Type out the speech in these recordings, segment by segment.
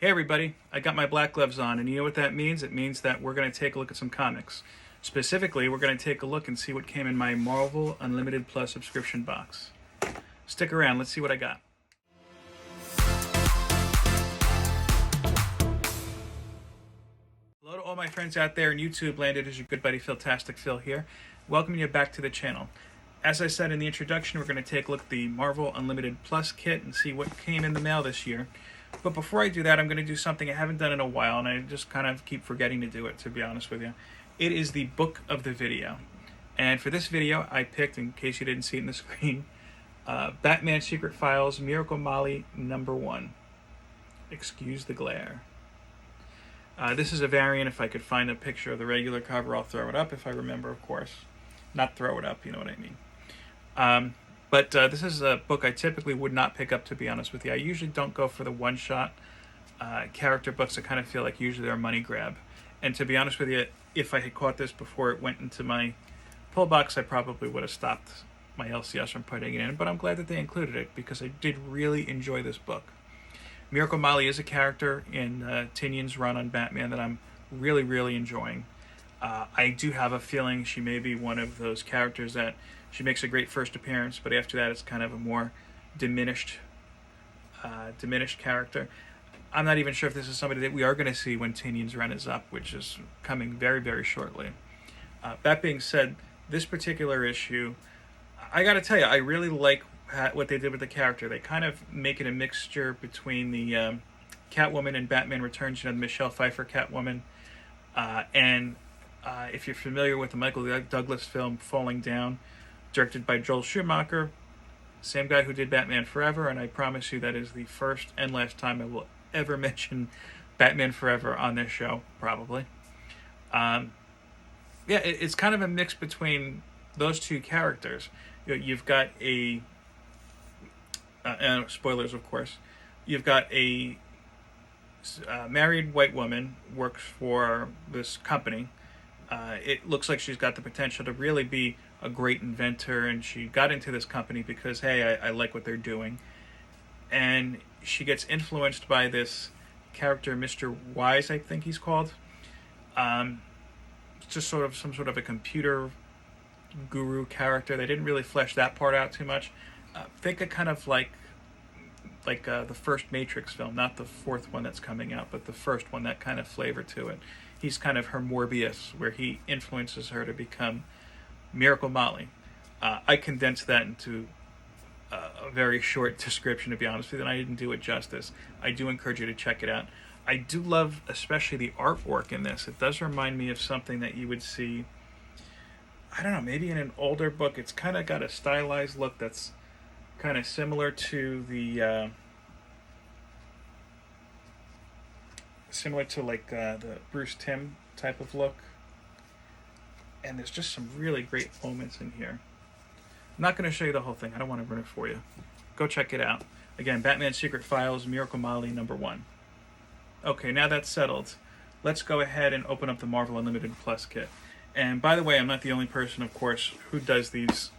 Hey everybody, I got my black gloves on, and you know what that means? It means that we're going to take a look at some comics. Specifically, we're going to take a look and see what came in my Marvel Unlimited Plus subscription box. Stick around, let's see what I got. Hello to all my friends out there in YouTube land. It is your good buddy Philtastic Phil here, welcoming you back to the channel. As I said in the introduction, we're going to take a look at the Marvel Unlimited Plus kit and see what came in the mail this year. But before I do that, I'm going to do something I haven't done in a while, and I just kind of keep forgetting to do it, to be honest with you. It is the book of the video. And for this video, I picked, in case you didn't see it in the screen, Batman Secret Files Miracle Molly number 1. Excuse the glare. This is a variant. If I could find a picture of the regular cover, I'll throw it up, if I remember, of course. Not throw it up, you know what I mean. But this is a book I typically would not pick up, to be honest with you. I usually don't go for the one-shot character books. I kind of feel like usually they're a money grab. And to be honest with you, if I had caught this before it went into my pull box, I probably would have stopped my LCS from putting it in. But I'm glad that they included it because I did really enjoy this book. Miracle Molly is a character in Tynion's run on Batman that I'm really, really enjoying. I do have a feeling she may be one of those characters that she makes a great first appearance, but after that it's kind of a more diminished character. I'm not even sure if this is somebody that we are going to see when Tynion's run is up, which is coming very, very shortly. That being said, this particular issue, I got to tell you, I really like what they did with the character. They kind of make it a mixture between the Catwoman and Batman Returns, you know, the Michelle Pfeiffer Catwoman, and if you're familiar with the Michael Douglas film Falling Down, directed by Joel Schumacher, same guy who did Batman Forever, and I promise you that is the first and last time I will ever mention Batman Forever on this show, probably. It's kind of a mix between those two characters. You've got spoilers, of course. You've got a married white woman, works for this company. It looks like she's got the potential to really be a great inventor, and she got into this company because, hey, I like what they're doing. And she gets influenced by this character, Mr. Wise, I think he's called. Just some sort of a computer guru character. They didn't really flesh that part out too much. Think of kind of like the first Matrix film, not the fourth one that's coming out, but the first one, that kind of flavor to it. He's kind of her Morbius, where he influences her to become Miracle Molly. I condensed that into a very short description, to be honest with you, and I didn't do it justice. I do encourage you to check it out. I do love especially the artwork in this. It does remind me of something that you would see, I don't know, maybe in an older book. It's kind of got a stylized look that's kind of similar to the the Bruce Timm type of look. And there's just some really great moments in here. I'm not going to show you the whole thing. I don't want to ruin it for you. Go check it out. Again, Batman Secret Files Miracle Molly number 1. Okay, now that's settled, let's go ahead and open up the Marvel Unlimited Plus kit. And by the way, I'm not the only person, of course, who does these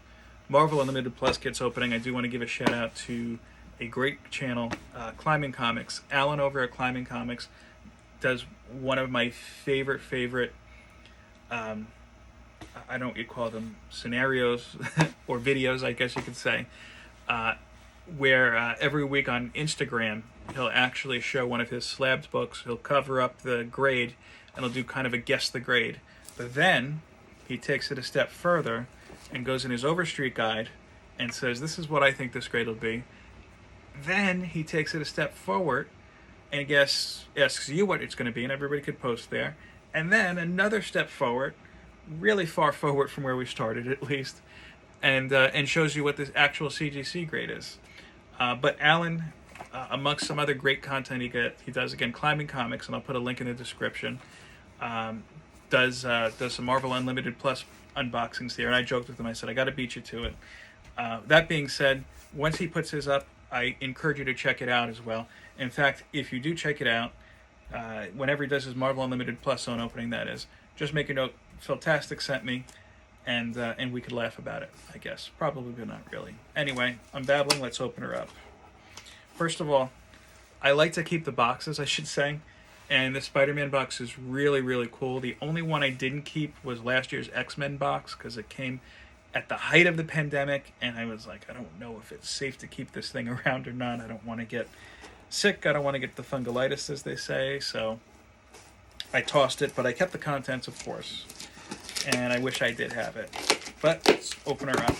Marvel Unlimited Plus kits opening. I do want to give a shout out to a great channel, Climbing Comics. Alan over at Climbing Comics does one of my favorite I don't know what you call them, scenarios or videos, I guess you could say, where every week on Instagram he'll actually show one of his slabbed books. He'll cover up the grade and he'll do kind of a guess the grade. But then he takes it a step further and goes in his Overstreet guide and says, this is what I think this grade will be. Then he takes it a step forward and asks you what it's going to be, and everybody could post there. And then another step forward, really far forward from where we started at least, and shows you what this actual CGC grade is. But Alan, amongst some other great content he does, again, Climbing Comics, and I'll put a link in the description, does some Marvel Unlimited Plus unboxings here, and I joked with him, I said, I got to beat you to it. That being said, once he puts his up, I encourage you to check it out as well. In fact, if you do check it out, whenever he does his Marvel Unlimited Plus zone opening, that is, just make a note, Philtastic sent me, and we could laugh about it, I guess. Probably, but not really. Anyway, I'm babbling, let's open her up. First of all, I like to keep the boxes, I should say. And the Spider-Man box is really, really cool. The only one I didn't keep was last year's X-Men box because it came at the height of the pandemic, and I was like, I don't know if it's safe to keep this thing around or not. I don't want to get sick. I don't want to get the fungolitis, as they say. So I tossed it, but I kept the contents, of course. And I wish I did have it. But let's open her up.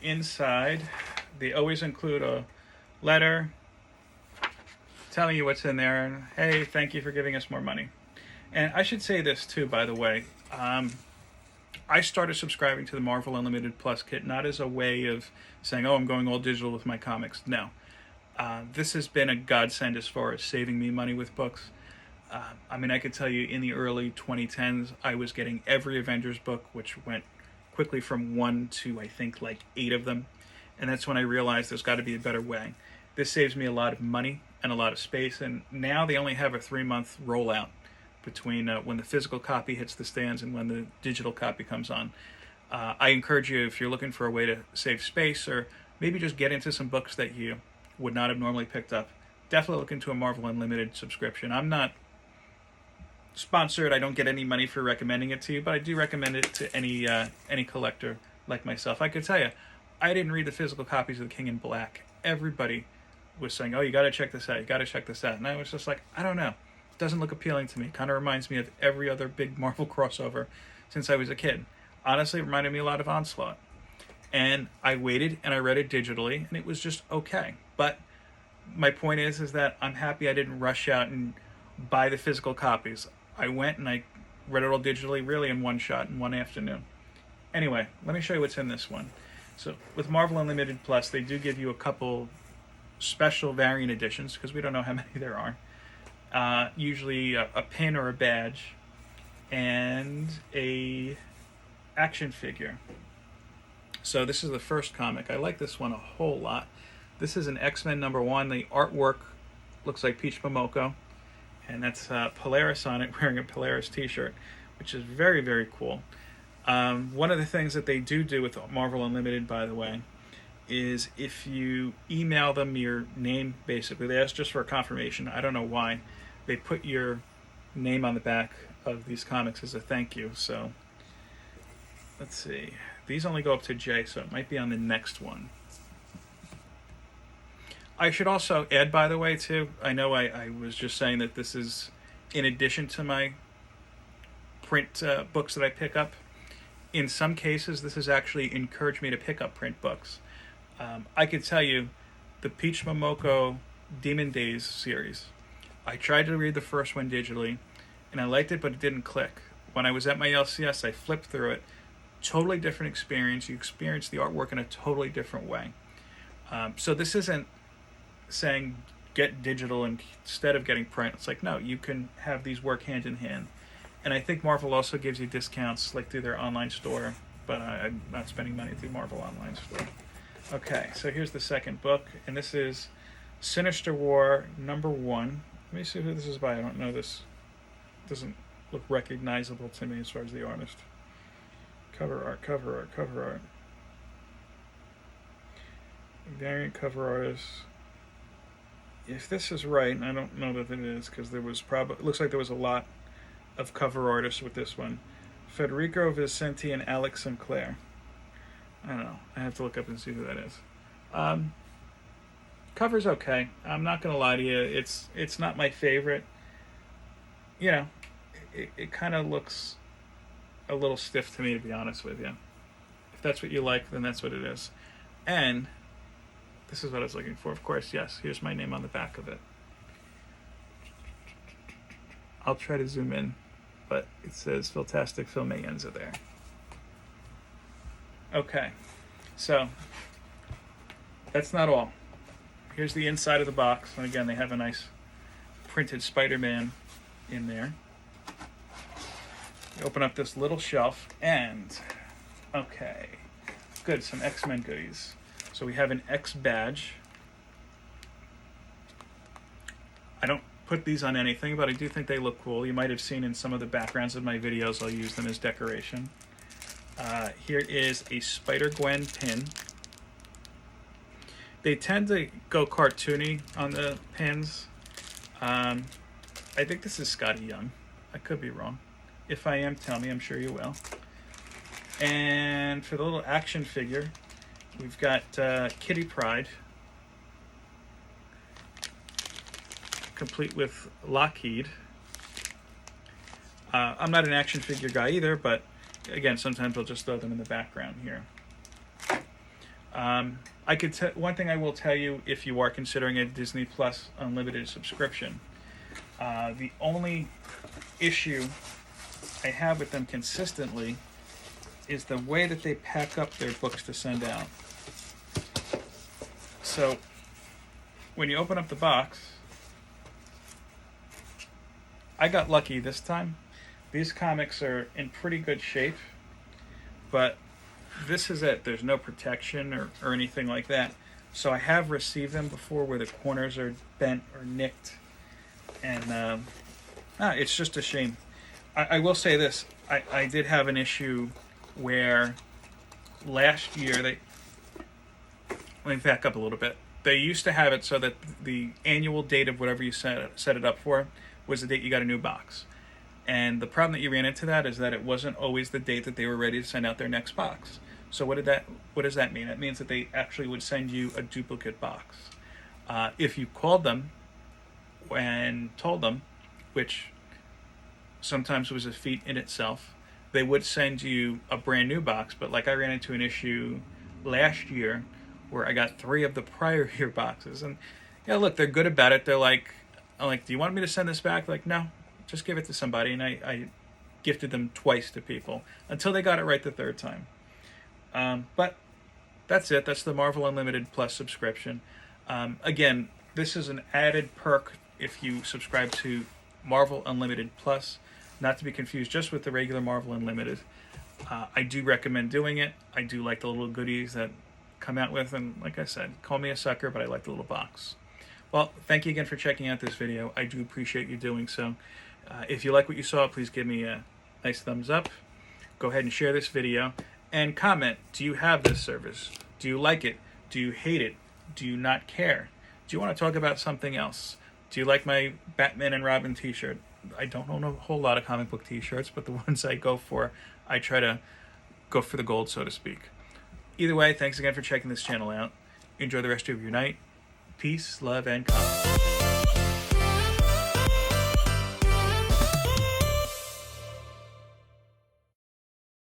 Inside, they always include a letter telling you what's in there, and hey, thank you for giving us more money. And I should say this too, by the way. I started subscribing to the Marvel Unlimited Plus kit not as a way of saying, oh, I'm going all digital with my comics. No. This has been a godsend as far as saving me money with books. I mean, I could tell you in the early 2010s, I was getting every Avengers book, which went quickly from 1 to I think like 8 of them, and that's when I realized there's got to be a better way. This saves me a lot of money and a lot of space, and now they only have a 3-month rollout between when the physical copy hits the stands and when the digital copy comes on. I encourage you, if you're looking for a way to save space or maybe just get into some books that you would not have normally picked up, definitely look into a Marvel Unlimited subscription. I'm not sponsored. I don't get any money for recommending it to you, but I do recommend it to any collector like myself. I could tell you, I didn't read the physical copies of The King in Black. Everybody was saying, oh, you got to check this out. You got to check this out. And I was just like, I don't know. It doesn't look appealing to me. It kind of reminds me of every other big Marvel crossover since I was a kid. Honestly, it reminded me a lot of Onslaught. And I waited and I read it digitally, and it was just okay. But my point is that I'm happy I didn't rush out and buy the physical copies. I went and I read it all digitally, really in one shot in one afternoon. Anyway, let me show you what's in this one. So with Marvel Unlimited Plus, they do give you a couple special variant editions, because we don't know how many there are. Usually a pin or a badge, and a action figure. So this is the first comic. I like this one a whole lot. This is an X-Men number 1. The artwork looks like Peach Momoko. And that's Polaris on it, wearing a Polaris t-shirt, which is very, very cool. One of the things that they do with Marvel Unlimited, by the way, is if you email them your name, basically, they ask just for a confirmation. I don't know why. They put your name on the back of these comics as a thank you. So, let's see. These only go up to J, so it might be on the next one. I should also add, by the way, too, I know I was just saying that this is in addition to my print books that I pick up. In some cases, this has actually encouraged me to pick up print books. I could tell you, the Peach Momoko Demon Days series, I tried to read the first one digitally, and I liked it, but it didn't click. When I was at my LCS, I flipped through it. Totally different experience. You experience the artwork in a totally different way. So this isn't saying get digital instead of getting print. It's like, no, you can have these work hand in hand. And I think Marvel also gives you discounts like through their online store, but I'm not spending money through Marvel online store. Okay, so here's the second book, and this is Sinister War Number One. Let me see who this is by. I don't know this. Doesn't look recognizable to me as far as the artist. Cover art. Variant cover artist. If this is right, and I don't know that it is, because there was it looks like there was a lot of cover artists with this one. Federico Vicenti and Alex Sinclair. I don't know. I have to look up and see who that is. Cover's okay. I'm not going to lie to you. It's not my favorite. You know, it kind of looks a little stiff to me, to be honest with you. If that's what you like, then that's what it is. And this is what I was looking for, of course. Yes, here's my name on the back of it. I'll try to zoom in, but it says Philtastic Phil Mayenza there. Okay, so that's not all. Here's the inside of the box. And again, they have a nice printed Spider-Man in there. You open up this little shelf, and okay, good, some X-Men goodies. So we have an X badge. I don't put these on anything, but I do think they look cool. You might have seen in some of the backgrounds of my videos, I'll use them as decoration. Here is a Spider Gwen pin. They tend to go cartoony on the pins. I think this is Scotty Young. I could be wrong. If I am, tell me. I'm sure you will. And for the little action figure, we've got Kitty Pryde, complete with Lockheed. I'm not an action figure guy either, but again, sometimes I'll just throw them in the background here. One thing I will tell you, if you are considering a Disney Plus Unlimited subscription, the only issue I have with them consistently is the way that they pack up their books to send out. So when you open up the box, I got lucky this time. These comics are in pretty good shape, but this is it. There's no protection or anything like that. So I have received them before where the corners are bent or nicked, and it's just a shame. I will say this. I did have an issue where last year let me back up a little bit. They used to have it so that the annual date of whatever you set it up for was the date you got a new box. And the problem that you ran into that is that it wasn't always the date that they were ready to send out their next box. So what does that mean? It means that they actually would send you a duplicate box. If you called them and told them, which sometimes was a feat in itself, they would send you a brand new box. But like I ran into an issue last year where I got 3 of the prior year boxes. And yeah, look, they're good about it. I'm like, do you want me to send this back? Like, no, just give it to somebody. And I gifted them twice to people until they got it right the 3rd time. But that's it. That's the Marvel Unlimited Plus subscription. Again, this is an added perk if you subscribe to Marvel Unlimited Plus, not to be confused just with the regular Marvel Unlimited. I do recommend doing it. I do like the little goodies that come out with, and like I said, call me a sucker, but I like the little box. Well, thank you again for checking out this video. I do appreciate you doing so. If you like what you saw, please give me a nice thumbs up. Go ahead and share this video and comment. Do you have this service? Do you like it? Do you hate it? Do you not care? Do you want to talk about something else? Do you like my Batman and Robin t-shirt? I don't own a whole lot of comic book t-shirts, but the ones I go for, I try to go for the gold, so to speak. Either way, thanks again for checking this channel out. Enjoy the rest of your night. Peace, love, and comics.